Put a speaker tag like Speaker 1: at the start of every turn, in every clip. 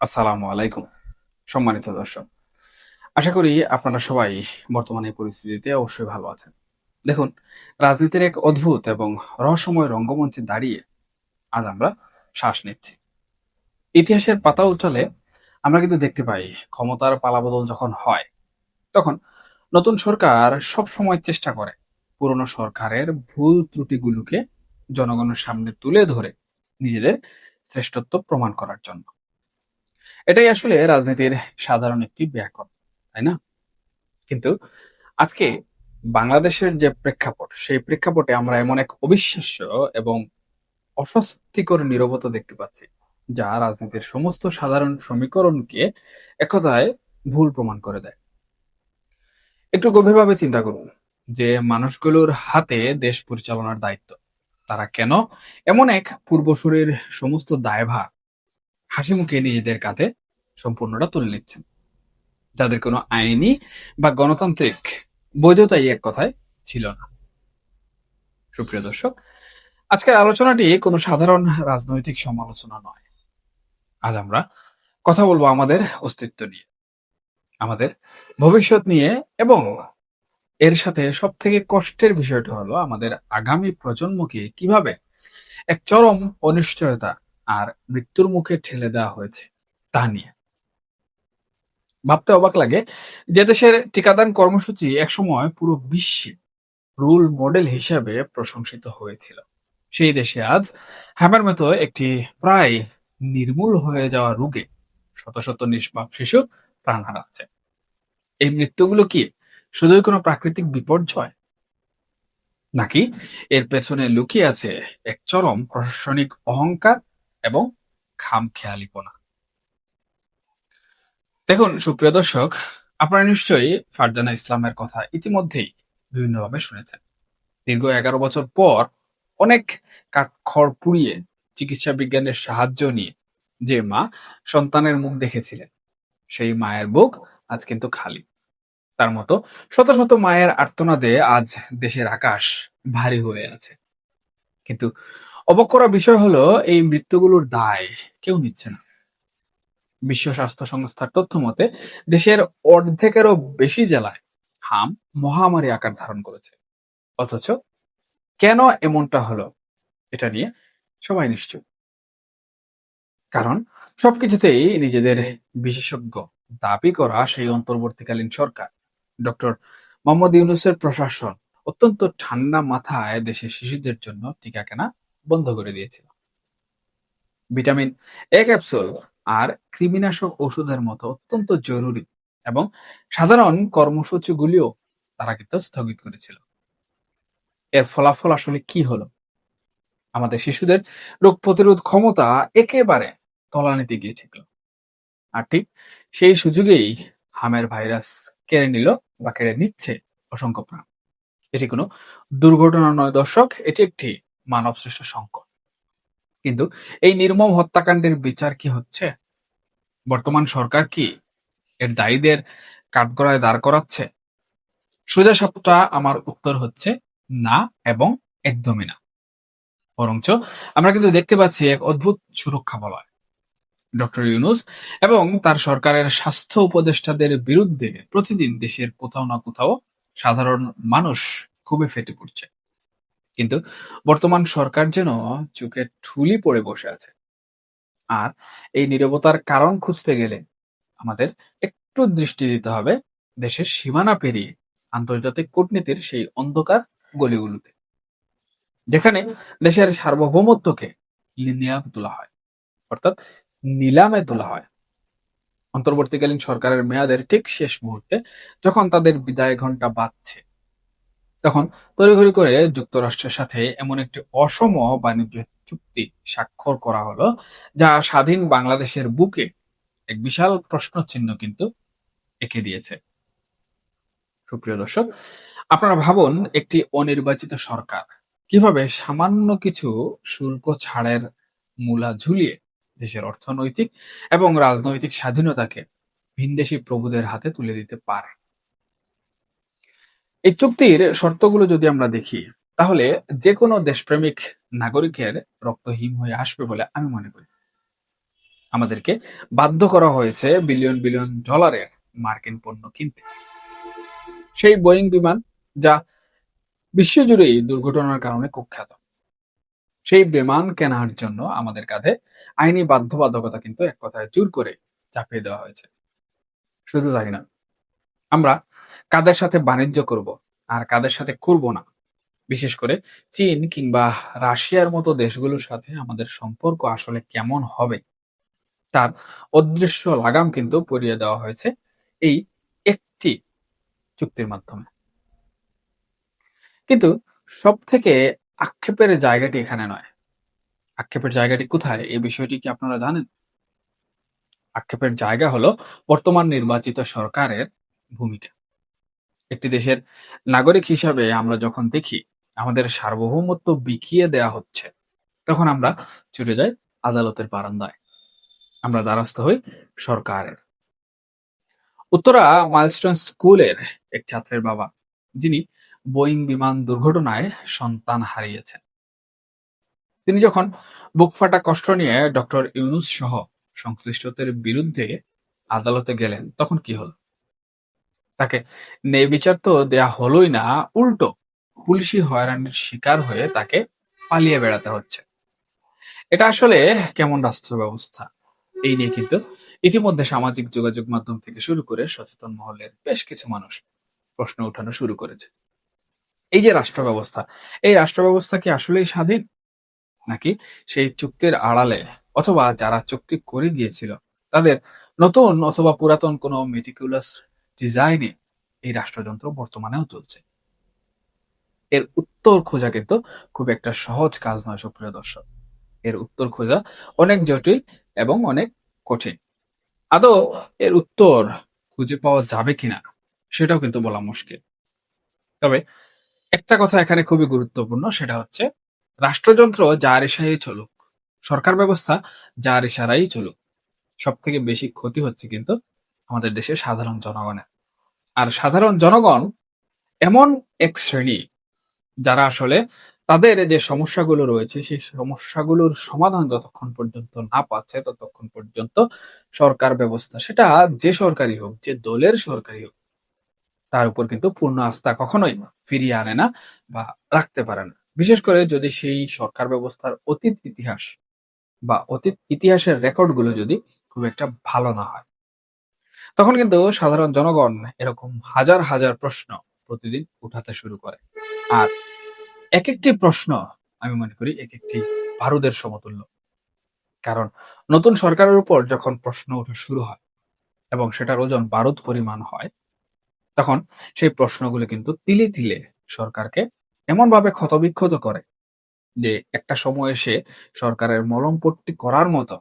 Speaker 1: আসসালামু আলাইকুম। সম্মানিত দর্শক, আশা করি আপনারা সবাই বর্তমানে এই পরিস্থিতিতে অবশ্যই ভালো আছেন। দেখুন, রাজনীতির এক অদ্ভুত এবং রহস্যময় রঙ্গমঞ্চে দাঁড়িয়ে আজ আমরা শ্বাস নিচ্ছি। ইতিহাসের পাতা উল্টালে আমরা কিন্তু দেখতে পাই, ক্ষমতার পালাবদল যখন হয় তখন নতুন সরকার সব সময় চেষ্টা করে পুরনো সরকারের ভুল ত্রুটিগুলোকে জনগণের সামনে তুলে ধরে নিজেদের শ্রেষ্ঠত্ব প্রমাণ করার জন্য। এটাই আসলে রাজনীতির সাধারণ একটি ব্যাকরণ, তাই না? কিন্তু আজকে বাংলাদেশের যে প্রেক্ষাপট, সেই প্রেক্ষাপটে আমরা এমন এক অবিশ্বাস্য এবং অস্বস্তিকর নীরবতা দেখতে পাচ্ছি, যা রাজনীতির সমস্ত সাধারণ সমীকরণকে একথায় ভুল প্রমাণ করে দেয়। একটু গভীরভাবে চিন্তা করুন যে মানুষগুলোর হাতে দেশ পরিচালনার দায়িত্ব, তারা কেন এমন এক পূর্বসূরির সমস্ত দায়ভার হাসি মুখে নিজেদের কাঁধে সম্পূর্ণটা তুলে নিচ্ছেন, যাদের কোনো আইনি বা গণতান্ত্রিক বৈধতাই এক কথায় ছিল না। সুপ্রিয় দর্শক, আজকের আলোচনাটি কোনো সাধারণ রাজনৈতিক সমালোচনা নয়। আজ আমরা কথা বলবো আমাদের অস্তিত্ব নিয়ে, আমাদের ভবিষ্যৎ নিয়ে, এবং এর সাথে সব থেকে কষ্টের বিষয়টা হলো আমাদের আগামী প্রজন্মকে কিভাবে এক চরম অনিশ্চয়তা আর মৃত্যুর মুখে ঠেলে দেওয়া হয়েছে তা নিয়ে। ভাবতে অবাক লাগে যে দেশের টিকাদান কর্মসূচি একসময় পুরো বিশ্বে রোল মডেল হিসেবে প্রশংসিত হয়েছিল, সেই দেশে আজ হ্যামের মতো একটি প্রায় নির্মূল হয়ে যাওয়া রোগে শত শত নিষ্পাপ শিশু প্রাণ হারাচ্ছে। এই মৃত্যুগুলো কি শুধুই কোনো প্রাকৃতিক বিপর্যয়, নাকি এর পেছনে লুকিয়ে আছে এক চরম প্রশাসনিক অহংকার এবং খামখেয়ালিপনা? দেখুন সুপ্রিয় দর্শক, আপনারা নিশ্চয়ই ফারজানা ইসলামের কথা ইতিমধ্যেই বিভিন্নভাবে শুনেছেন। দীর্ঘ 11 বছর পর অনেক কাঠখড় পুড়িয়ে চিকিৎসা বিজ্ঞানের সাহায্য নিয়ে যে মা সন্তানের মুখ দেখেছিলেন, সেই মায়ের বুক আজ কিন্তু খালি। তার মতো শত শত মায়ের আর্তনাদে আজ দেশের আকাশ ভারী হয়ে আছে। কিন্তু অবাক করা বিষয় হলো, এই মৃত্যুগুলোর দায় কেউ নিচ্ছে না। বিশ্ব স্বাস্থ্য সংস্থার তথ্য মতে দেশের অর্ধেকেরও বেশি জেলায় হাম মহামারী আকার ধারণ করেছে। অথচ কেন এমনটা হলো, এটা নিয়ে সবাই নিশ্চুপ। কারণ সবকিছুতেই নিজেদের বিশেষজ্ঞ দাবি করা সেই অন্তর্বর্তীকালীন সরকার, ডক্টর মোহাম্মদ ইউনূসের প্রশাসন অত্যন্ত ঠান্ডা মাথায় দেশের শিশুদের জন্য টিকা কেনা বন্ধ করে দিয়েছিল। ভিটামিন এ ক্যাপসুল আর কৃমিনাশক ওষুধের মতো অত্যন্ত জরুরি এবং সাধারণ কর্মসূচিগুলিও তারা কিন্তু স্থগিত করেছিল। এর ফলাফল আসলে কি হলো? আমাদের শিশুদের রোগ প্রতিরোধ ক্ষমতা একেবারে তলানিতে গিয়ে ঠেকল। আর ঠিক সেই সুযোগেই হামের ভাইরাস কেড়ে নিল বা কেড়ে নিচ্ছে অসংখ্য প্রাণ। এটি কোনো দুর্ঘটনা নয় দর্শক, এটি একটি মানব সৃষ্ট সংকট। কিন্তু এই নির্মম হত্যাকাণ্ডের বিচার কি হচ্ছে? বর্তমান সরকার কি এর দায়ীদের কাঠগড়ায় দাঁড় করাচ্ছে? সোজা সাপটা আমার উত্তর হচ্ছে না, এবং একদমই না। বরঞ্চ আমরা কিন্তু দেখতে পাচ্ছি এক অদ্ভুত সুরক্ষা বলয়, ডক্টর ইউনূস এবং তার সরকারের স্বাস্থ্য উপদেষ্টাদের বিরুদ্ধে প্রতিদিন দেশের কোথাও না কোথাও সাধারণ মানুষ খুবই ফেটে পড়ছে। কিন্তু বর্তমান সরকার যেন চোখে ঠুলি পড়ে বসে আছে। আর এই নীরবতার কারণ খুঁজতে গেলে আমাদের একটু দৃষ্টি দিতে হবে দেশের সীমানা পেরিয়ে আন্তর্জাতিক কূটনীতির সেই অন্ধকার গলিগুলোতে, যেখানে দেশের সার্বভৌমত্বকে নিলামে তোলা হয়, অর্থাৎ নিলামে তোলা হয়। অন্তর্বর্তীকালীন সরকারের মেয়াদের ঠিক শেষ মুহূর্তে যখন তাদের বিদায় ঘণ্টা বাজছে, তখন তড়িঘড়ি করে যুক্তরাষ্ট্রের সাথে এমন একটি অসম বাণিজ্য চুক্তি স্বাক্ষর করা হলো, যা স্বাধীন বাংলাদেশের বুকে এক বিশাল প্রশ্নচিহ্ন কিন্তু এঁকে দিয়েছে। সুপ্রিয় দর্শক, আপনারা ভাবুন একটি অনির্বাচিত সরকার কিভাবে সামান্য কিছু শুল্ক ছাড়ের মূলা ঝুলিয়ে দেশের অর্থনৈতিক এবং রাজনৈতিক স্বাধীনতাকে ভিনদেশী প্রভুদের হাতে তুলে দিতে পারে। এই চুক্তির শর্তগুলো যদি আমরা দেখি, তাহলে যে কোনো দেশপ্রেমিক নাগরিকের রক্ত হিম হয়ে আসবে বলে আমি মনে করি। আমাদেরকে বাধ্য করা হয়েছে বিলিয়ন বিলিয়ন ডলারের মার্কিন পণ্য কিনতে। সেই বোয়িং বিমান যা বিশ্বজুড়েই দুর্ঘটনার কারণে কুখ্যাত, সেই বিমান কেনার জন্য আমাদের কাঁধে আইনি বাধ্যবাধকতা কিন্তু এক কথায় জোর করে চাপিয়ে দেওয়া হয়েছে। শুধু তাই না, আমরা কাদের সাথে বাণিজ্য করব আর কাদের সাথে করব না, বিশেষ করে চীন কিংবা রাশিয়ার মতো দেশগুলোর সাথে আমাদের সম্পর্ক আসলে কেমন হবে তার অদৃশ্য লাগাম কিন্তু পরিয়ে দেওয়া হয়েছে এই একটি চুক্তির মাধ্যমে। কিন্তু সব থেকে আক্ষেপের জায়গাটি এখানে নয়। আক্ষেপের জায়গাটি কোথায়, এই বিষয়টি কি আপনারা জানেন? আক্ষেপের জায়গা হলো বর্তমান নির্বাচিত সরকারের ভূমিকা। একটি দেশের নাগরিক হিসাবে আমরা যখন দেখি আমাদের সার্বভৌমত্ব বিকিয়ে দেয়া হচ্ছে, তখন আমরা ছুটে যাই আদালতের বারান্দায়, আমরা দ্বারস্থ হই সরকারের। উত্তরা মাইলস্টোন স্কুলের এক ছাত্রের বাবা, যিনি বোয়িং বিমান দুর্ঘটনায় সন্তান হারিয়েছেন, তিনি যখন বুকফাটা কষ্ট নিয়ে ডক্টর ইউনুস সহ সংশ্লিষ্টদের বিরুদ্ধে আদালতে গেলেন, তখন কি হলো? তাকে ন্যায় বিচার তো দেয়া হলোই না, উল্টো পুলিশি হয়রানির শিকার হয়ে তাকে পালিয়ে বেড়াতে হচ্ছে। এটা আসলে কেমন রাষ্ট্র ব্যবস্থা? এই নিয়ে কিন্তু ইতিমধ্যে সামাজিক যোগাযোগ মাধ্যম থেকে শুরু করে সচেতন মহলের বেশ কিছু মানুষ প্রশ্ন উঠানো শুরু করেছে। এই যে রাষ্ট্র ব্যবস্থা, এই রাষ্ট্র ব্যবস্থা কি আসলেই স্বাধীন, নাকি সেই চুক্তির আড়ালে অথবা যারা চুক্তি করে গিয়েছিল তাদের নতুন অথবা পুরাতন কোনো মেটিকুলাস ডিজাইনে এই রাষ্ট্রযন্ত্র বর্তমানেও চলছে? এর উত্তর খোঁজা কিন্তু খুব একটা সহজ কাজ নয় সুপ্রিয় দর্শক। এর উত্তর খোঁজা অনেক জটিল এবং অনেক কঠিন। আদৌ এর উত্তর খুঁজে পাওয়া যাবে কিনা সেটাও কিন্তু বলা মুশকিল। তবে একটা কথা এখানে খুবই গুরুত্বপূর্ণ, সেটা হচ্ছে রাষ্ট্রযন্ত্র যার ইশারাই চলুক, সরকার ব্যবস্থা যার ইশারাই চলুক, সব থেকে বেশি ক্ষতি হচ্ছে কিন্তু আমাদের দেশের সাধারণ জনগণের। আর সাধারণ জনগণ এমন এক শ্রেণী যারা আসলে তাদের যে সমস্যাগুলো রয়েছে সেই সমস্যাগুলোর সমাধান যতক্ষণ পর্যন্ত না পাচ্ছে, ততক্ষণ পর্যন্ত সরকার ব্যবস্থা, সেটা যে সরকারি হোক, যে দলের সরকারি হোক, তার উপর কিন্তু পূর্ণ আস্থা কখনোই ফিরিয়ে আনে না বা রাখতে পারে না। বিশেষ করে যদি সেই সরকার ব্যবস্থার অতীত ইতিহাস বা অতীত ইতিহাসের রেকর্ডগুলো যদি খুব একটা ভালো না হয়, তখন কিন্তু সাধারণ জনগণ এরকম হাজার হাজার প্রশ্ন প্রতিদিন উঠাতে শুরু করে। আর এক একটি প্রশ্ন আমি মনে করি এক একটি বারুদের সমতুল্য। কারণ নতুন সরকারের উপর যখন প্রশ্ন ওঠা শুরু হয় এবং সেটার ওজন বারুদ পরিমাণ হয়, তখন সেই প্রশ্নগুলো কিন্তু তিলে তিলে সরকারকে এমনভাবে ক্ষতবিক্ষত করে যে একটা সময় এসে সরকারের মলমপট্টি করার মতো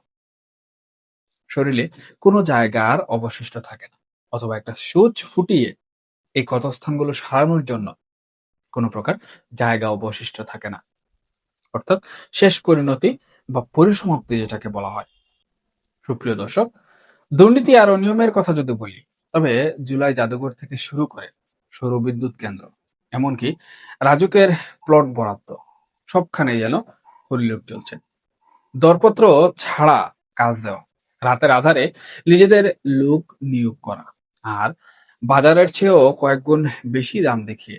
Speaker 1: শরীরে কোনো জায়গা আর অবশিষ্ট থাকে না, অথবা একটা সূচ ফুটিয়ে এই ক্ষতস্থানগুলো সারানোর জন্য কোনো প্রকার জায়গা অবশিষ্ট থাকে না। অর্থাৎ শেষ পরিণতি বা পরিসমাপ্তি যেটাকে বলা হয়। সুপ্রিয় দর্শক, দুর্নীতি আর অনিয়মের কথা যদি বলি, তবে জুলাই জাদুঘর থেকে শুরু করে সৌর বিদ্যুৎ কেন্দ্র, এমনকি রাজুকের প্লট বরাদ্দ, সবখানেই যেন হরিলুট চলছে। দরপত্র ছাড়া কাজ দেওয়া, রাতের আধারে নিজেদের লোক নিয়োগ করা, আর বাজারের চেয়েও কয়েক গুণ বেশি দাম দেখিয়ে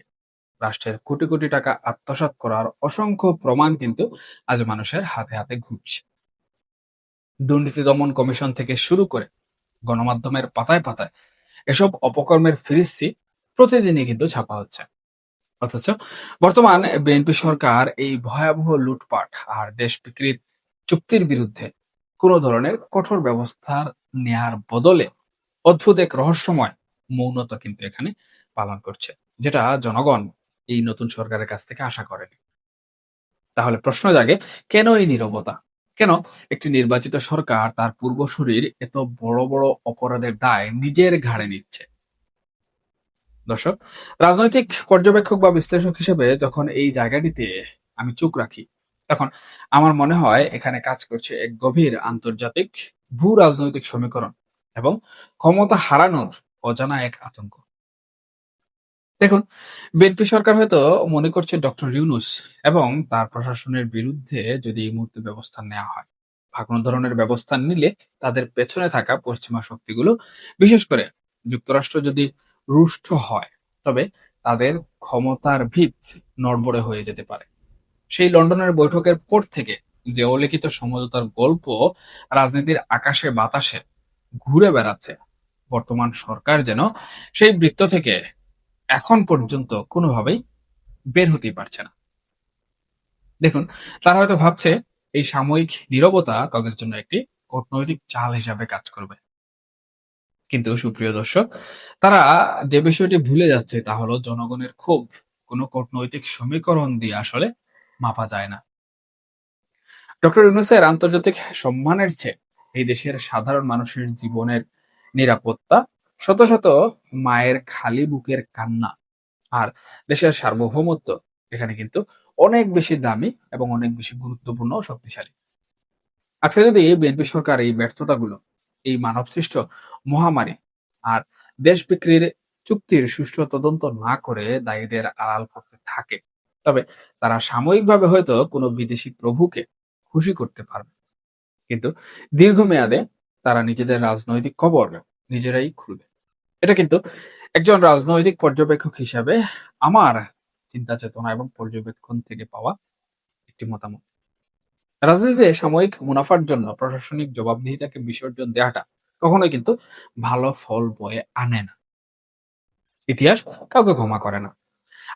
Speaker 1: রাষ্ট্রের কোটি কোটি টাকা আত্মসাৎ করার অসংখ্য প্রমাণ কিন্তু আজ মানুষের হাতে হাতে ঘুরছে। দুর্নীতি দমন কমিশন থেকে শুরু করে গণমাধ্যমের পাতায় পাতায় এসব অপকর্মের ফিরিস্তি প্রতিদিনই কিন্তু ছাপা হচ্ছে। অথচ বর্তমান বিএনপি সরকার এই ভয়াবহ লুটপাট আর দেশ বিক্রির চুক্তির বিরুদ্ধে কোনো ধরনের কঠোর ব্যবস্থা নেয়ার বদলে অদ্ভুত এক রহস্যময় মৌনতা কিন্তু এখানে পালন করছে, যেটা জনগণ এই নতুন সরকারের কাছ থেকে আশা করেনি। তাহলে প্রশ্ন জাগে, কেন এই নীরবতা? কেন একটি নির্বাচিত সরকার তার পূর্বসূরির এত বড় বড় অপরাধের দায় নিজের ঘাড়ে নিচ্ছে? দর্শক, রাজনৈতিক পর্যবেক্ষক বা বিশ্লেষক হিসেবে যখন এই জায়গাটিতে আমি চোখ রাখি, তখন আমার মনে হয় এখানে কাজ করছে এক গভীর আন্তর্জাতিক ভূ রাজনৈতিক সমীকরণ এবং ক্ষমতা হারানোর অজানা এক আতঙ্ক। দেখুন, বিএনপি সরকার হয়তো মনে করছে ডক্টর ইউনূস এবং তার প্রশাসনের বিরুদ্ধে যদি এই মুহূর্তে ব্যবস্থা নেওয়া হয়, কোনো ধরনের ব্যবস্থা নিলে তাদের পেছনে থাকা পশ্চিমা শক্তিগুলো, বিশেষ করে যুক্তরাষ্ট্র যদি রুষ্ট হয়, তবে তাদের ক্ষমতার ভিত নড়বড়ে হয়ে যেতে পারে। সেই লন্ডনের বৈঠকের পর থেকে যে অলিখিত সমঝোতার গল্প রাজনীতির আকাশে বাতাসে ঘুরে বেড়াচ্ছে, বর্তমান সরকার যেন সেই বৃত্ত থেকে এখন পর্যন্ত কোনোভাবেই বের হতেই পারছে না। দেখুন, তারা হয়তো ভাবছে এই সাময়িক নীরবতা তাদের জন্য একটি কূটনৈতিক চাল হিসাবে কাজ করবে। কিন্তু সুপ্রিয় দর্শক, তারা যে বিষয়টি ভুলে যাচ্ছে তা হলো জনগণের ক্ষোভ কোনো কূটনৈতিক সমীকরণ দিয়ে আসলে মাপা যায় না। ডক্টর ইউনূসের আন্তর্জাতিক সম্মানের চেয়ে এই দেশের সাধারণ মানুষের জীবনের নিরাপত্তা, শত শত মায়ের খালি বুকের কান্না আর দেশের সার্বভৌমত্ব এখানে কিন্তু অনেক বেশি দামি এবং অনেক বেশি গুরুত্বপূর্ণ ও শক্তিশালী। আজকে যদি বিএনপি সরকার এই ব্যর্থতাগুলো, এই মানবসৃষ্ট মহামারী আর দেশ বিক্রির চুক্তির সুষ্ঠু তদন্ত না করে দায়ীদের আড়াল করতে থাকে, তবে তারা সাময়িকভাবে হয়তো কোনো বিদেশি প্রভুকে খুশি করতে পারবে, কিন্তু দীর্ঘমেয়াদে তারা নিজেদের রাজনৈতিক কবর নিজেরাই খুলবে। এটা কিন্তু একজন রাজনৈতিক পর্যবেক্ষক হিসাবে আমার চিন্তা চেতনা এবং পর্যবেক্ষণ থেকে পাওয়া একটি মতামত। রাজনীতিতে সাময়িক মুনাফার জন্য প্রশাসনিক জবাবদিহিতাকে বিসর্জন দেওয়াটা কখনোই কিন্তু ভালো ফল বয়ে আনে না। ইতিহাস কাউকে ক্ষমা করে না।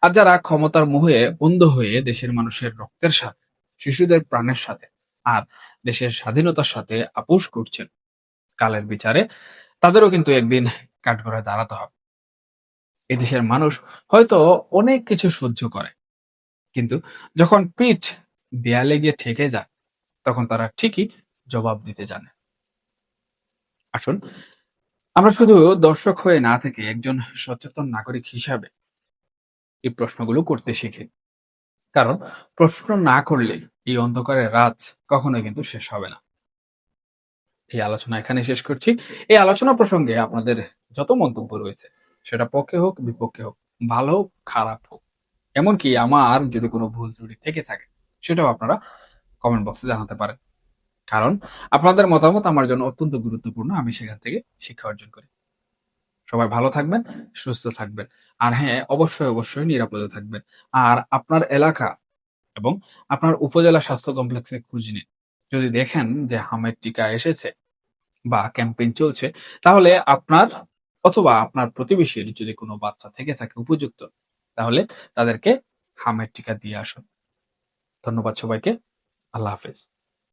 Speaker 1: আর যারা ক্ষমতার মোহে অন্ধ হয়ে দেশের মানুষের রক্তের সাথে, শিশুদের প্রাণের সাথে আর দেশের স্বাধীনতার সাথে আপোষ করছেন, কালের বিচারে তাদেরও কিন্তু একদিন কাঠগড়ায় দাঁড়াতে হবে। এদেশের মানুষ হয়তো অনেক কিছু সহ্য করে, কিন্তু যখন পিঠ দেয়ালে গিয়ে ঠেকে যায়, তখন তারা ঠিকই জবাব দিতে জানে। আসুন, আমরা শুধু দর্শক হয়ে না থেকে একজন সচেতন নাগরিক হিসাবে এই প্রশ্নগুলো করতে শিখি। কারণ প্রশ্ন না করলে এই অন্ধকারের রাত কখনোই কিন্তু শেষ হবে না। এই আলোচনা এখানে শেষ করছি। এই আলোচনা প্রসঙ্গে আপনাদের যত মন্তব্য রয়েছে, সেটা পক্ষে হোক বিপক্ষে হোক, ভালো হোক খারাপ হোক, এমনকি আমার যদি কোনো ভুল ত্রুটি থেকে থাকে, সেটাও আপনারা কমেন্ট বক্সে জানাতে পারেন। কারণ আপনাদের মতামত আমার জন্য অত্যন্ত গুরুত্বপূর্ণ। আমি সেখান থেকে শিক্ষা অর্জন করি। সবাই ভালো থাকবেন, সুস্থ থাকবেন। আর হ্যাঁ, অবশ্যই, অবশ্যই নিরাপদে থাকবেন। আর আপনার এলাকা এবং আপনার উপজেলা স্বাস্থ্য কমপ্লেক্সে খোঁজ নিন। যদি দেখেন যে হামের টিকা এসেছে বা ক্যাম্পেইন চলছে, তাহলে আপনার অথবা আপনার প্রতিবেশীর যদি কোনো বাচ্চা থেকে থাকে উপযুক্ত, তাহলে তাদেরকে হামের টিকা দিয়ে আসুন। ধন্যবাদ সবাইকে। আল্লাহ হাফেজ।